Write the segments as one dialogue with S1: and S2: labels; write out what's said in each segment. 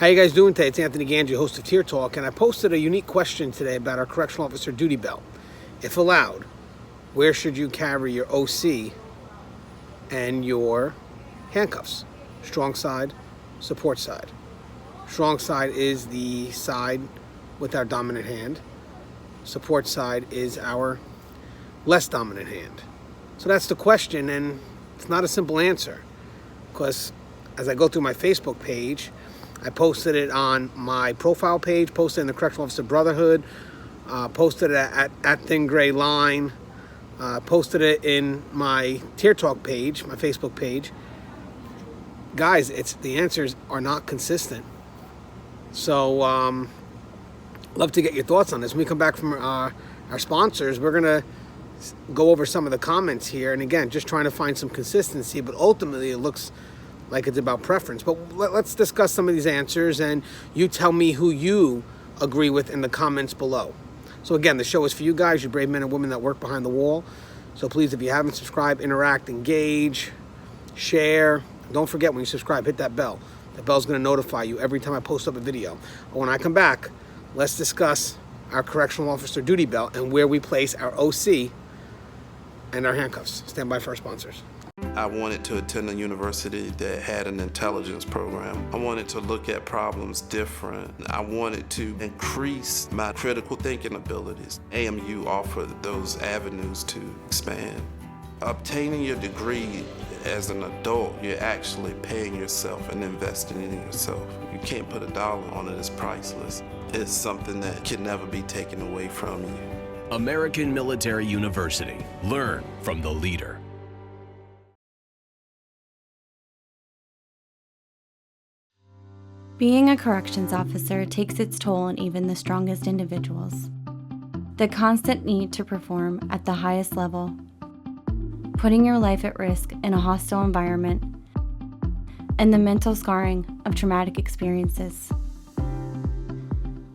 S1: How you guys doing today? It's Anthony Gangi, host of Tier Talk, and I posted a unique question today about our correctional officer duty belt. If allowed, where should you carry your OC and your handcuffs? Strong side, support side. Strong side is the side with our dominant hand. Support side is our less dominant hand. So that's the question, and it's not a simple answer, because as I go through my Facebook page, I posted it on my profile page, posted in the Correctional Officer Brotherhood, posted it at Thin Gray Line, posted it in my Tier Talk page, my Facebook page. Guys, the answers are not consistent. So, love to get your thoughts on this. When we come back from our sponsors, we're going to go over some of the comments here. And again, just trying to find some consistency, but ultimately it looks like it's about preference. But let's discuss some of these answers, and you tell me who you agree with in the comments below. So again, the show is for you guys, you brave men and women that work behind the wall. So please, if you haven't subscribed, interact, engage, share. Don't forget, when you subscribe, hit that bell. The bell's going to notify you every time I post up a video. But when I come back, let's discuss our correctional officer duty belt and where we place our OC and our handcuffs. Stand by for our sponsors.
S2: I wanted to attend a university that had an intelligence program. I wanted to look at problems different. I wanted to increase my critical thinking abilities. AMU offered those avenues to expand. Obtaining your degree as an adult, you're actually paying yourself and investing in yourself. You can't put a dollar on it, it's priceless. It's something that can never be taken away from you.
S3: American Military University. Learn from the leader.
S4: Being a corrections officer takes its toll on even the strongest individuals. The constant need to perform at the highest level, putting your life at risk in a hostile environment, and the mental scarring of traumatic experiences.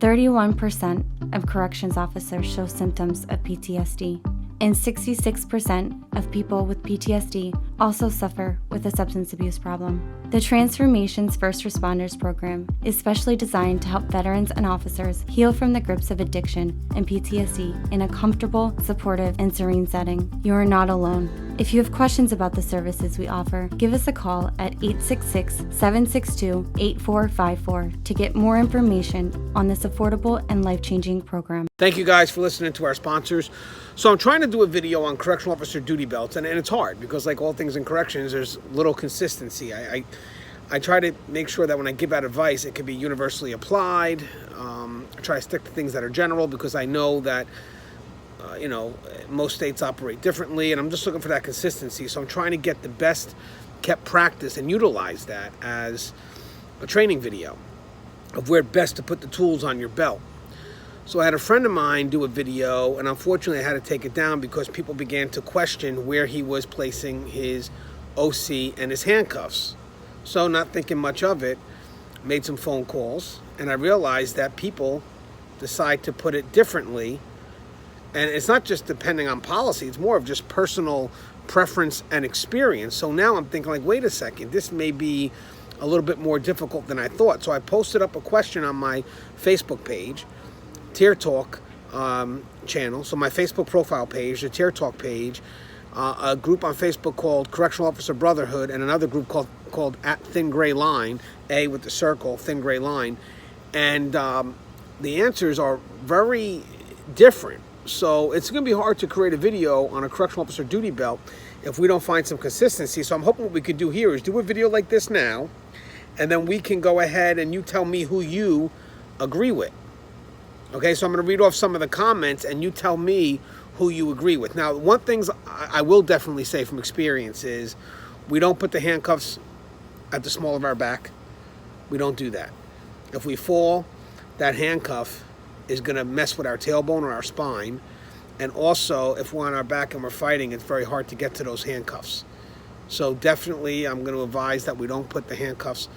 S4: 31% of corrections officers show symptoms of PTSD, and 66% of people with PTSD also suffer with a substance abuse problem. The Transformations First Responders program is specially designed to help veterans and officers heal from the grips of addiction and PTSD in a comfortable, supportive, and serene setting. You are not alone. If you have questions about the services we offer, give us a call at 866-762-8454 to get more information on this affordable and life-changing program.
S1: Thank you guys for listening to our sponsors. So I'm trying to do a video on correctional officer duty belts, and it's hard because, like all things in corrections, there's little consistency. I try to make sure that when I give out advice, it can be universally applied. I try to stick to things that are general because I know that most states operate differently, and I'm just looking for that consistency. So I'm trying to get the best kept practice and utilize that as a training video of where best to put the tools on your belt. So I had a friend of mine do a video, and unfortunately I had to take it down because people began to question where he was placing his OC and his handcuffs. So not thinking much of it, made some phone calls, and I realized that people decide to put it differently. And it's not just depending on policy, it's more of just personal preference and experience. So now I'm thinking, like, wait a second, this may be a little bit more difficult than I thought. So I posted up a question on my Facebook page, Tier Talk channel. So my Facebook profile page, the Tier Talk page, a group on Facebook called Correctional Officer Brotherhood, and another group called at Thin Gray Line, A with the circle, Thin Gray Line. And the answers are very different. So it's going to be hard to create a video on a correctional officer duty belt if we don't find some consistency. So I'm hoping what we could do here is do a video like this now, and then we can go ahead and you tell me who you agree with. Okay, so I'm going to read off some of the comments, and you tell me who you agree with. Now, one thing I will definitely say from experience is we don't put the handcuffs at the small of our back. We don't do that. If we fall, that handcuff is going to mess with our tailbone or our spine. And also, if we're on our back and we're fighting, it's very hard to get to those handcuffs. So definitely, I'm going to advise that we don't put the handcuffs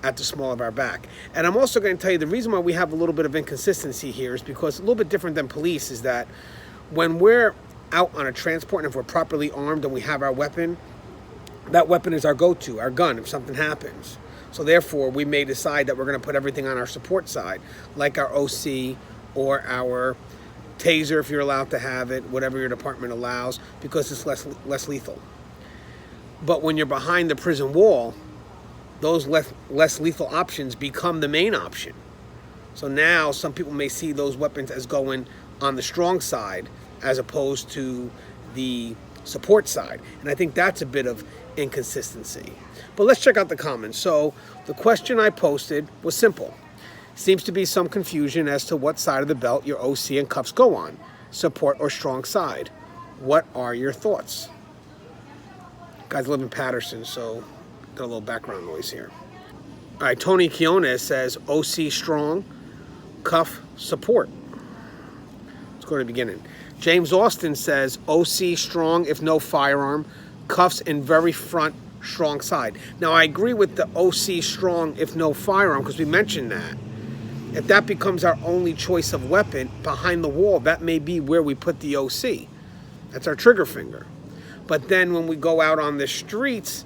S1: at the small of our back. And I'm also going to tell you the reason why we have a little bit of inconsistency here is because a little bit different than police is that when we're out on a transport and if we're properly armed and we have our weapon, that weapon is our go-to, our gun, if something happens. So therefore, we may decide that we're going to put everything on our support side, like our OC or our taser if you're allowed to have it, whatever your department allows, because it's less lethal. But when you're behind the prison wall, those less lethal options become the main option. So now some people may see those weapons as going on the strong side as opposed to the support side. And I think that's a bit of inconsistency. But let's check out the comments. So the question I posted was simple. Seems to be some confusion as to what side of the belt your OC and cuffs go on, support or strong side. What are your thoughts? Guys live in Patterson, so got a little background noise here. All right, Tony Quiones says OC strong, cuff support. Let's go to the beginning. James Austin says OC strong if no firearm, cuffs in very front, strong side. Now I agree with the OC strong if no firearm because we mentioned that. If that becomes our only choice of weapon behind the wall, that may be where we put the OC. That's our trigger finger. But then when we go out on the streets,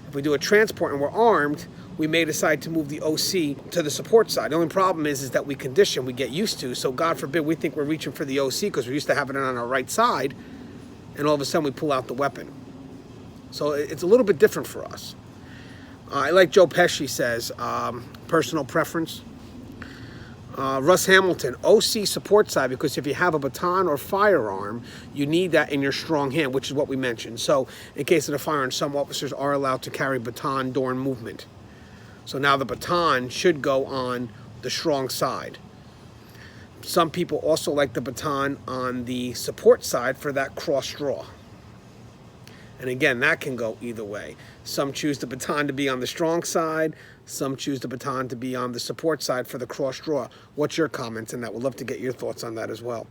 S1: if we do a transport and we're armed, we may decide to move the OC to the support side. The only problem is that we condition, we get used to. So God forbid we think we're reaching for the OC because we're used to having it on our right side, and all of a sudden we pull out the weapon. So it's a little bit different for us. I like Joe Pesci says, personal preference. Russ Hamilton, OC support side, because if you have a baton or firearm, you need that in your strong hand, which is what we mentioned. So in case of the firearm, some officers are allowed to carry baton during movement. So now the baton should go on the strong side. Some people also like the baton on the support side for that cross draw. And again, that can go either way. Some choose the baton to be on the strong side. Some choose the baton to be on the support side for the cross draw. What's your comments on that? We'd love to get your thoughts on that as well.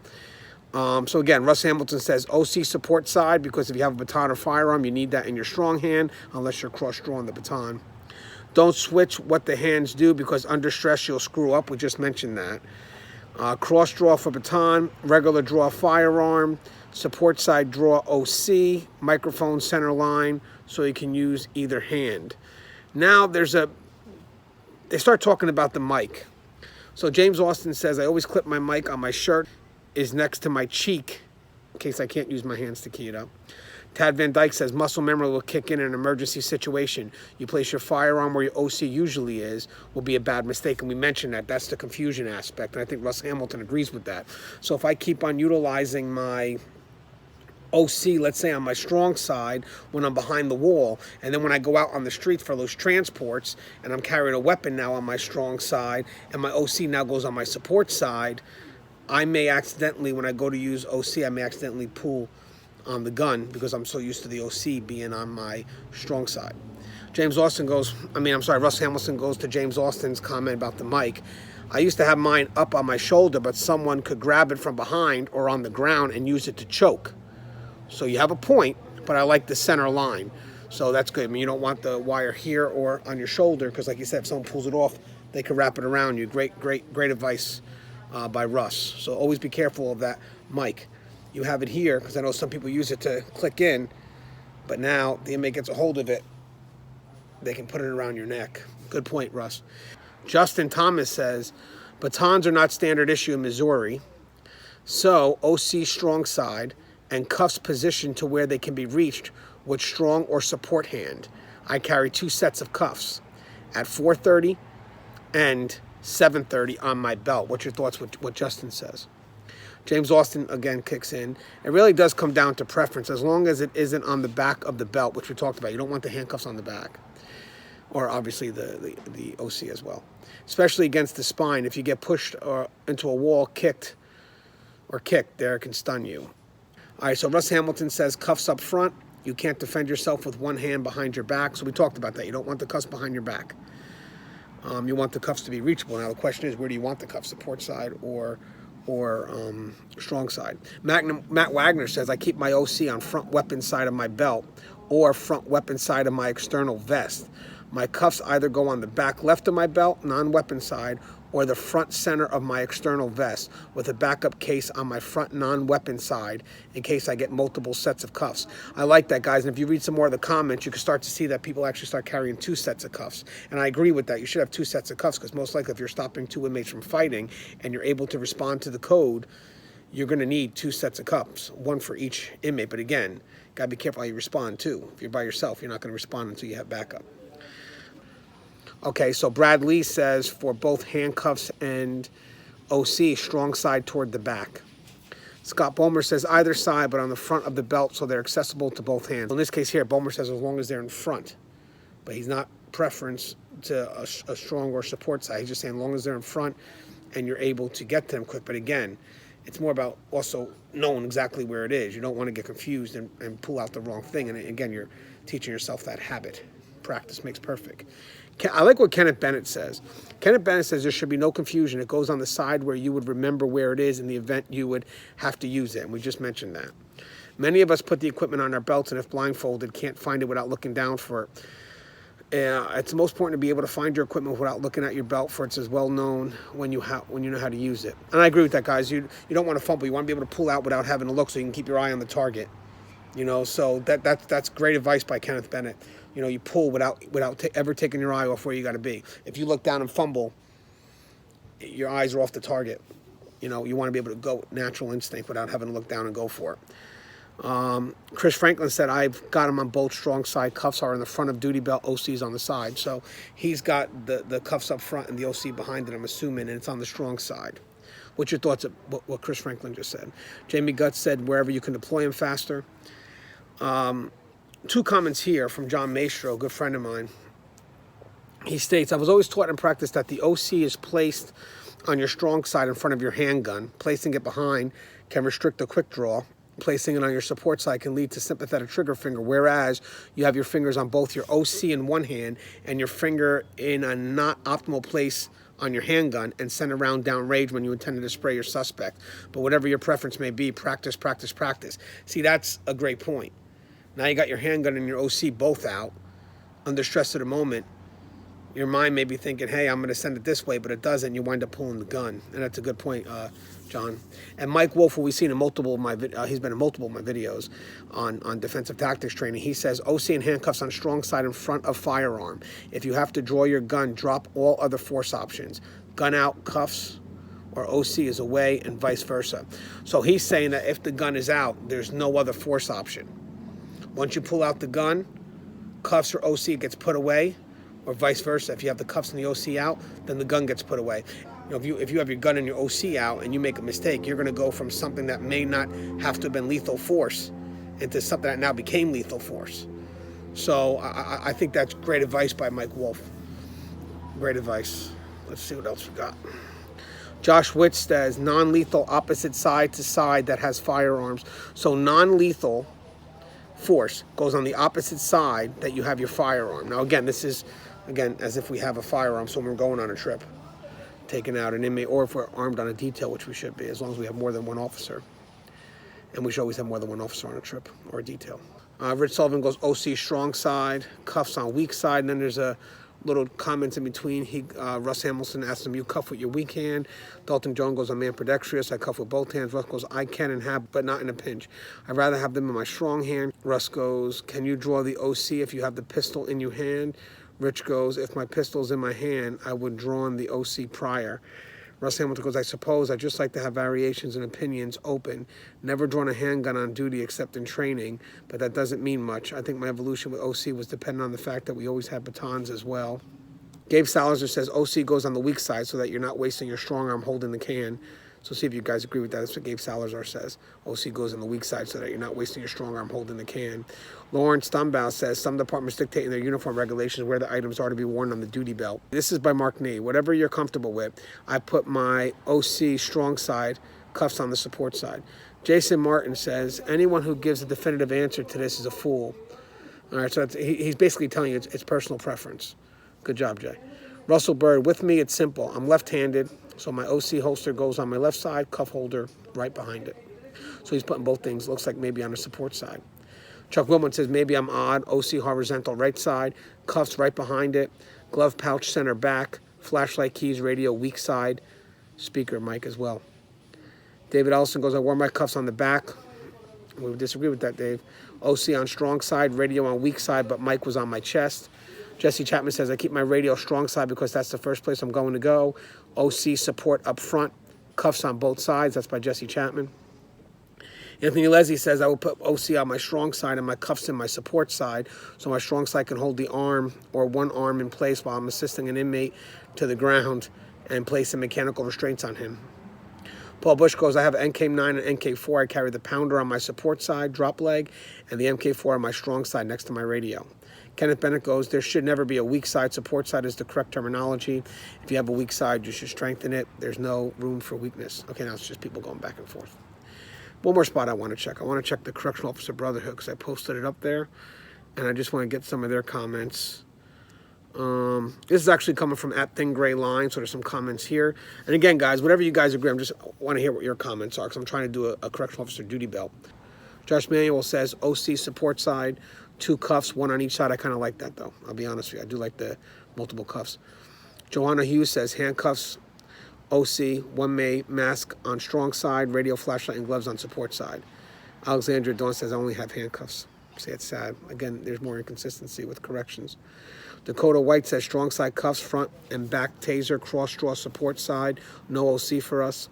S1: So again, Russ Hamilton says OC support side, because if you have a baton or firearm, you need that in your strong hand unless you're cross drawing the baton. Don't switch what the hands do because under stress you'll screw up. We just mentioned that. Cross draw for baton, regular draw firearm, support side draw OC, microphone center line, so you can use either hand. Now they start talking about the mic. So James Austin says, I always clip my mic on my shirt, is next to my cheek, in case I can't use my hands to key it up. Tad Van Dyke says, muscle memory will kick in an emergency situation. You place your firearm where your OC usually is, will be a bad mistake. And we mentioned that. That's the confusion aspect. And I think Russ Hamilton agrees with that. So if I keep on utilizing my OC, let's say on my strong side, when I'm behind the wall, and then when I go out on the street for those transports, and I'm carrying a weapon now on my strong side, and my OC now goes on my support side, I may accidentally, when I go to use OC, I may accidentally pull on the gun because I'm so used to the OC being on my strong side. Russ Hamilton goes to James Austin's comment about the mic. I used to have mine up on my shoulder, but someone could grab it from behind or on the ground and use it to choke. So you have a point, but I like the center line. So that's good. I mean, you don't want the wire here or on your shoulder because, like you said, if someone pulls it off, they can wrap it around you. Great advice by Russ. So always be careful of that mic. You have it here because I know some people use it to click in, but now the inmate gets a hold of it, they can put it around your neck. Good point, Russ. Justin Thomas says, batons are not standard issue in Missouri, so OC strong side and cuffs positioned to where they can be reached with strong or support hand. I carry 2 sets of cuffs at 430 and 730 on my belt. What's your thoughts with what Justin says? James Austin again kicks in. It really does come down to preference, as long as it isn't on the back of the belt, which we talked about. You don't want the handcuffs on the back, or obviously the OC as well, especially against the spine. If you get pushed or into a wall, kicked, there, it can stun you. All right, so Russ Hamilton says cuffs up front. You can't defend yourself with one hand behind your back. So we talked about that. You don't want the cuffs behind your back. You want the cuffs to be reachable. Now the question is, where do you want the cuffs? Support side or strong side? Matt Wagner says, I keep my OC on front weapon side of my belt or front weapon side of my external vest. My cuffs either go on the back left of my belt, non-weapon side, or the front center of my external vest with a backup case on my front non-weapon side in case I get multiple sets of cuffs. I like that, guys, and if you read some more of the comments, you can start to see that people actually start carrying 2 sets of cuffs. And I agree with that. You should have 2 sets of cuffs because most likely if you're stopping 2 inmates from fighting and you're able to respond to the code, you're going to need 2 sets of cuffs, 1 for each inmate. But again, got to be careful how you respond too. If you're by yourself, you're not going to respond until you have backup. Okay, so Brad Lee says for both handcuffs and OC, strong side toward the back. Scott Bomer says either side, but on the front of the belt so they're accessible to both hands. In this case here, Bomer says as long as they're in front, but he's not preference to a strong or support side. He's just saying as long as they're in front and you're able to get to them quick. But again, it's more about also knowing exactly where it is. You don't want to get confused and pull out the wrong thing. And again, you're teaching yourself that habit. Practice makes perfect. I like what Kenneth Bennett says. Kenneth Bennett says there should be no confusion. It goes on the side where you would remember where it is in the event you would have to use it. And we just mentioned that. Many of us put the equipment on our belts and if blindfolded, can't find it without looking down for it. It's most important to be able to find your equipment without looking at your belt, for it's as well known when you know how to use it. And I agree with that, guys. You don't want to fumble. You want to be able to pull out without having to look so you can keep your eye on the target. You know, so that's great advice by Kenneth Bennett. You know, you pull without ever taking your eye off where you got to be. If you look down and fumble, your eyes are off the target. You know, you want to be able to go with natural instinct without having to look down and go for it. Chris Franklin said, I've got him on both strong side. Cuffs are in the front of duty belt, OC's on the side. So he's got the cuffs up front and the OC behind it, I'm assuming, and it's on the strong side. What's your thoughts of what Chris Franklin just said? Jamie Guts said, wherever you can deploy him faster. 2 comments here from John Maestro, a good friend of mine. He states, I was always taught in practice that the OC is placed on your strong side in front of your handgun. Placing it behind can restrict the quick draw. Placing it on your support side can lead to sympathetic trigger finger, whereas you have your fingers on both your OC in one hand and your finger in a not optimal place on your handgun and send a round down range when you intended to spray your suspect. But whatever your preference may be, practice, practice, practice. See, that's a great point. Now you got your handgun and your OC both out. Under stress of the moment, your mind may be thinking, hey, I'm going to send it this way, but it doesn't. You wind up pulling the gun. And that's a good point, John. And Mike Wolf, who we've seen in multiple of my he's been in multiple of my videos on defensive tactics training. He says, OC and handcuffs on strong side in front of firearm. If you have to draw your gun, drop all other force options. Gun out, cuffs, or OC is away, and vice versa. So he's saying that if the gun is out, there's no other force option. Once you pull out the gun, cuffs or OC gets put away, or vice versa. If you have the cuffs and the OC out, then the gun gets put away. You know, if you have your gun and your OC out and you make a mistake, you're going to go from something that may not have to have been lethal force into something that now became lethal force. So I think that's great advice by Mike Wolf. Great advice. Let's see what else we got. Josh Witt says, non-lethal opposite side to side that has firearms. So non-lethal force goes on the opposite side that you have your firearm. Now again, this is, as if we have a firearm, so when we're going on a trip, taking out an inmate, or if we're armed on a detail, which we should be, as long as we have more than one officer. And we should always have more than one officer on a trip or a detail. Rich Sullivan goes OC strong side, cuffs on weak side, and then there's a little comments in between. Russ Hamilton asks him, you cuff with your weak hand. Dalton Jones goes, I'm ambidextrous. I cuff with both hands. Russ goes, I can and have, but not in a pinch. I'd rather have them in my strong hand. Russ goes, can you draw the OC if you have the pistol in your hand? Rich goes, if my pistol's in my hand, I would draw on the OC prior. Russ Hamilton goes, I suppose I'd just like to have variations and opinions open. Never drawn a handgun on duty except in training, but that doesn't mean much. I think my evolution with OC was dependent on the fact that we always had batons as well. Gabe Salazar says OC goes on the weak side so that you're not wasting your strong arm holding the can. So see if you guys agree with that. That's what Gabe Salazar says. OC goes on the weak side so that you're not wasting your strong arm holding the can. Lawrence Stumbow says, some departments dictate in their uniform regulations where the items are to be worn on the duty belt. This is by Mark Nee. Whatever you're comfortable with, I put my OC strong side, cuffs on the support side. Jason Martin says, anyone who gives a definitive answer to this is a fool. All right, so he's basically telling you it's personal preference. Good job, Jay. Russell Bird, with me, it's simple. I'm left-handed, so my OC holster goes on my left side, cuff holder right behind it. So he's putting both things, looks like maybe on the support side. Chuck Wilmot says, maybe I'm odd. OC horizontal right side, cuffs right behind it, glove pouch center back, flashlight keys, radio weak side, speaker mic as well. David Ellison goes, I wore my cuffs on the back. We would disagree with that, Dave. OC on strong side, radio on weak side, but mic was on my chest. Jesse Chapman says, I keep my radio strong side because that's the first place I'm going to go. OC support up front, cuffs on both sides. That's by Jesse Chapman. Anthony Leslie says, I will put OC on my strong side and my cuffs in my support side so my strong side can hold the arm or one arm in place while I'm assisting an inmate to the ground and placing mechanical restraints on him. Paul Bush goes, I have an NK9 and NK4. I carry the pounder on my support side, drop leg, and the MK4 on my strong side next to my radio. Kenneth Bennett goes, there should never be a weak side. Support side is the correct terminology. If you have a weak side, you should strengthen it. There's no room for weakness. Okay, now it's just people going back and forth. One more spot I want to check. I want to check the Correctional Officer Brotherhood because I posted it up there, and I just want to get some of their comments. This is actually coming from @ThinGrayLine, so there's some comments here. And again, guys, whatever you guys agree, I just want to hear what your comments are because I'm trying to do a Correctional Officer duty belt. Josh Manuel says, OC support side, 2 cuffs, 1 on each side. I kind of like that, though. I'll be honest with you. I do like the multiple cuffs. Joanna Hughes says, handcuffs, OC, 1 May, mask on strong side, radio, flashlight, and gloves on support side. Alexandra Dawn says, I only have handcuffs. See, it's sad. Again, there's more inconsistency with corrections. Dakota White says, strong side cuffs, front and back taser, cross straw support side, no OC for us.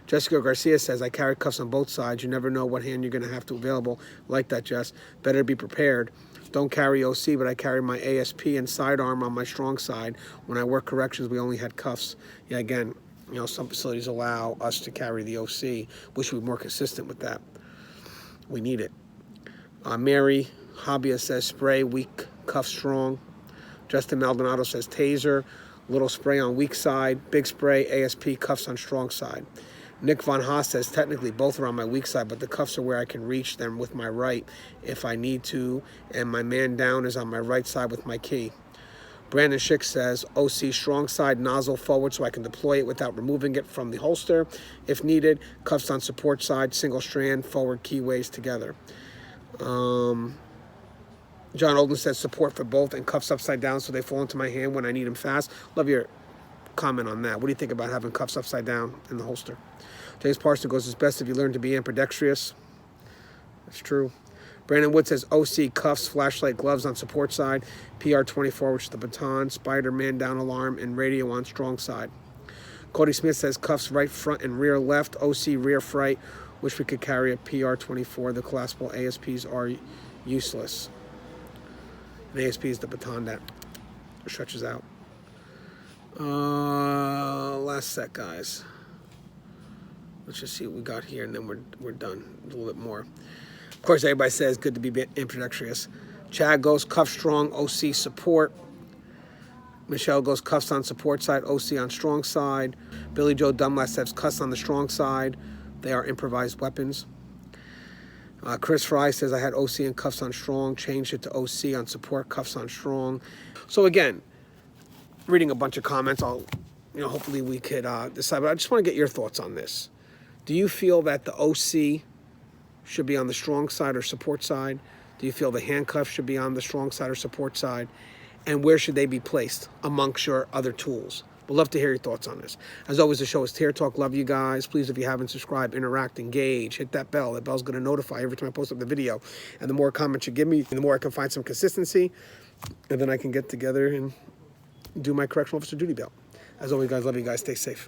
S1: Jessica Garcia says, I carry cuffs on both sides. You never know what hand you're going to have to available. Like that, Jess. Better be prepared. Don't carry OC, but I carry my ASP and sidearm on my strong side. When I work corrections, we only had cuffs. Yeah, again, you know, some facilities allow us to carry the OC. Wish we were more consistent with that. We need it. Mary Hobbia says, spray, weak, cuff strong. Justin Maldonado says, taser, little spray on weak side, big spray, ASP, cuffs on strong side. Nick Von Haas says, technically both are on my weak side, but the cuffs are where I can reach them with my right if I need to, and my man down is on my right side with my key. Brandon Schick says, OC strong side, nozzle forward so I can deploy it without removing it from the holster if needed. Cuffs on support side, single strand, forward keyways together. John Olden says, support for both and cuffs upside down so they fall into my hand when I need them fast. Love your comment on that. What do you think about having cuffs upside down in the holster? James Parson goes, it's best if you learn to be ambidextrous. That's true. Brandon Wood says, OC, cuffs, flashlight, gloves on support side, PR-24, which is the baton, spider, man down alarm, and radio on strong side. Cody Smith says, cuffs right front and rear left, OC rear fright, which we could carry a PR-24. The collapsible ASPs are useless. And ASP is the baton that stretches out. Last set, guys. Let's just see what we got here, and then we're done. A little bit more. Of course, everybody says good to be ambidextrous. Chad goes cuff strong, OC support. Michelle goes cuffs on support side, OC on strong side. Billy Joe Dunlap says cuffs on the strong side. They are improvised weapons. Chris Fry says, I had OC and cuffs on strong, changed it to OC on support, cuffs on strong. So again, reading a bunch of comments, hopefully we could decide, but I just want to get your thoughts on this. Do you feel that the OC should be on the strong side or support side? Do you feel the handcuffs should be on the strong side or support side? And where should they be placed amongst your other tools? We'd love to hear your thoughts on this. As always, the show is Tear Talk. Love you guys. Please, if you haven't subscribed, interact, engage, hit that bell. That bell's going to notify every time I post up the video. And the more comments you give me, the more I can find some consistency. And then I can get together and do my Correctional Officer duty belt. As always, guys, love you guys. Stay safe.